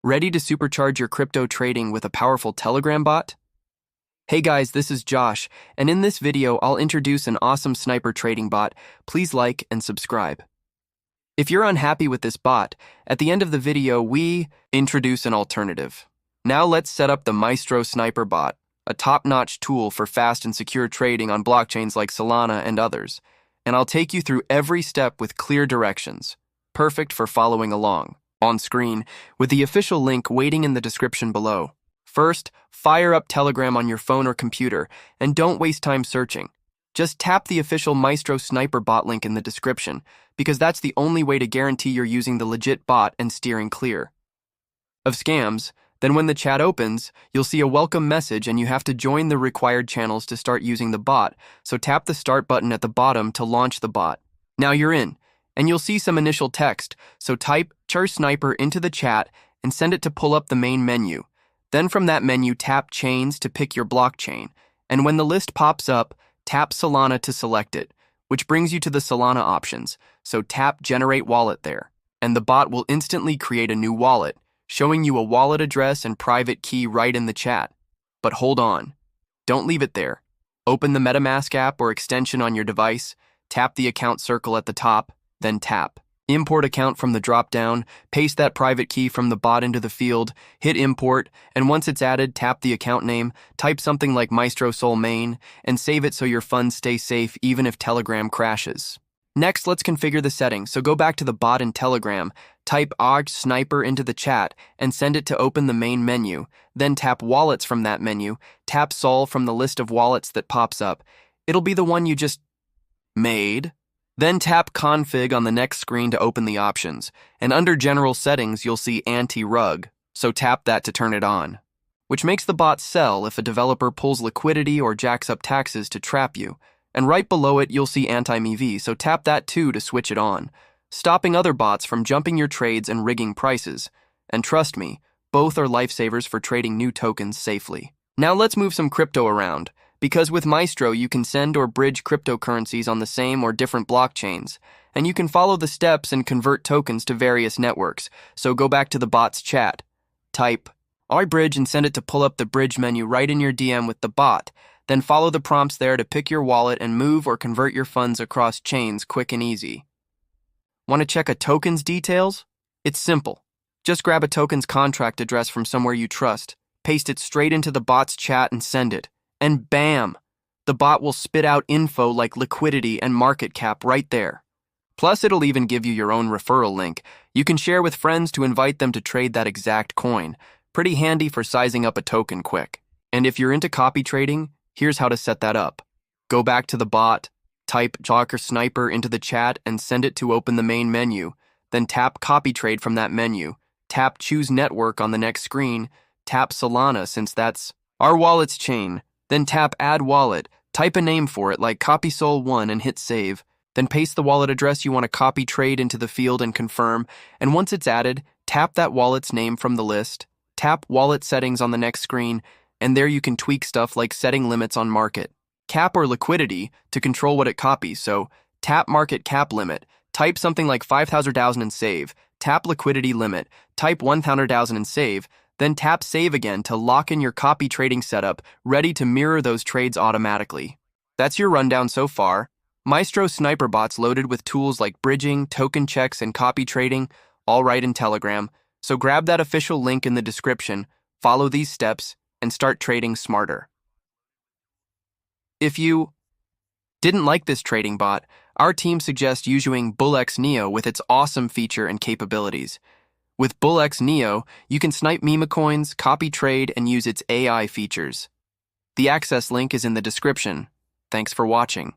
Ready to supercharge your crypto trading with a powerful Telegram bot? Hey guys, this is Josh, and in this video I'll introduce an awesome sniper trading bot. Please like and subscribe. If you're unhappy with this bot, at the end of the video we introduce an alternative. Now let's set up the Maestro sniper bot, a top-notch tool for fast and secure trading on blockchains like Solana and others. And I'll take you through every step with clear directions, perfect for following along on screen, with the official link waiting in the description below. First, fire up Telegram on your phone or computer, and don't waste time searching. Just tap the official Maestro Sniper bot link in the description, because that's the only way to guarantee you're using the legit bot and steering clear of scams. Then when the chat opens, you'll see a welcome message and you have to join the required channels to start using the bot, so tap the start button at the bottom to launch the bot. Now you're in, and you'll see some initial text, so type "Char Sniper" into the chat and send it to pull up the main menu. Then from that menu, tap Chains to pick your blockchain, and when the list pops up, tap Solana to select it, which brings you to the Solana options, so tap Generate Wallet there, and the bot will instantly create a new wallet, showing you a wallet address and private key right in the chat. But hold on, don't leave it there. Open the MetaMask app or extension on your device, tap the account circle at the top, then tap Import Account from the drop-down, paste that private key from the bot into the field, hit Import, and once it's added, tap the account name, type something like Maestro Sol Main, and save it so your funds stay safe even if Telegram crashes. Next, let's configure the settings, so go back to the bot in Telegram, type Bullx Sniper into the chat, and send it to open the main menu. Then tap Wallets from that menu, tap Sol from the list of wallets that pops up. It'll be the one you just made. Then tap Config on the next screen to open the options, and under General Settings you'll see Anti-Rug, so tap that to turn it on, which makes the bot sell if a developer pulls liquidity or jacks up taxes to trap you. And right below it you'll see Anti-MEV, so tap that too to switch it on, stopping other bots from jumping your trades and rigging prices. And trust me, both are lifesavers for trading new tokens safely. Now let's move some crypto around, because with Maestro you can send or bridge cryptocurrencies on the same or different blockchains, and you can follow the steps and convert tokens to various networks. So go back to the bot's chat, type "iBridge" and send it to pull up the bridge menu right in your DM with the bot. Then follow the prompts there to pick your wallet and move or convert your funds across chains quick and easy. Want to check a token's details? It's simple. Just grab a token's contract address from somewhere you trust, paste it straight into the bot's chat and send it. And bam! The bot will spit out info like liquidity and market cap right there. Plus, it'll even give you your own referral link you can share with friends to invite them to trade that exact coin. Pretty handy for sizing up a token quick. And if you're into copy trading, here's how to set that up. Go back to the bot, type Bullx Sniper into the chat and send it to open the main menu. Then tap Copy Trade from that menu. Tap Choose Network on the next screen. Tap Solana since that's our wallet's chain. Then tap Add Wallet, type a name for it like CopySol1 and hit Save. Then paste the wallet address you want to copy trade into the field and confirm, and once it's added, tap that wallet's name from the list, tap Wallet Settings on the next screen, and there you can tweak stuff like setting limits on market cap or liquidity to control what it copies, so tap Market Cap Limit, type something like 500,000 and save, tap Liquidity Limit, type 100,000 and save, then tap Save again to lock in your copy trading setup, ready to mirror those trades automatically. That's your rundown so far. Maestro Sniper bots loaded with tools like bridging, token checks, and copy trading, all right in Telegram. So grab that official link in the description, follow these steps, and start trading smarter. If you didn't like this trading bot, our team suggests using Bullx Neo with its awesome feature and capabilities. With Bullx Neo, you can snipe meme coins, copy trade, and use its AI features. The access link is in the description. Thanks for watching.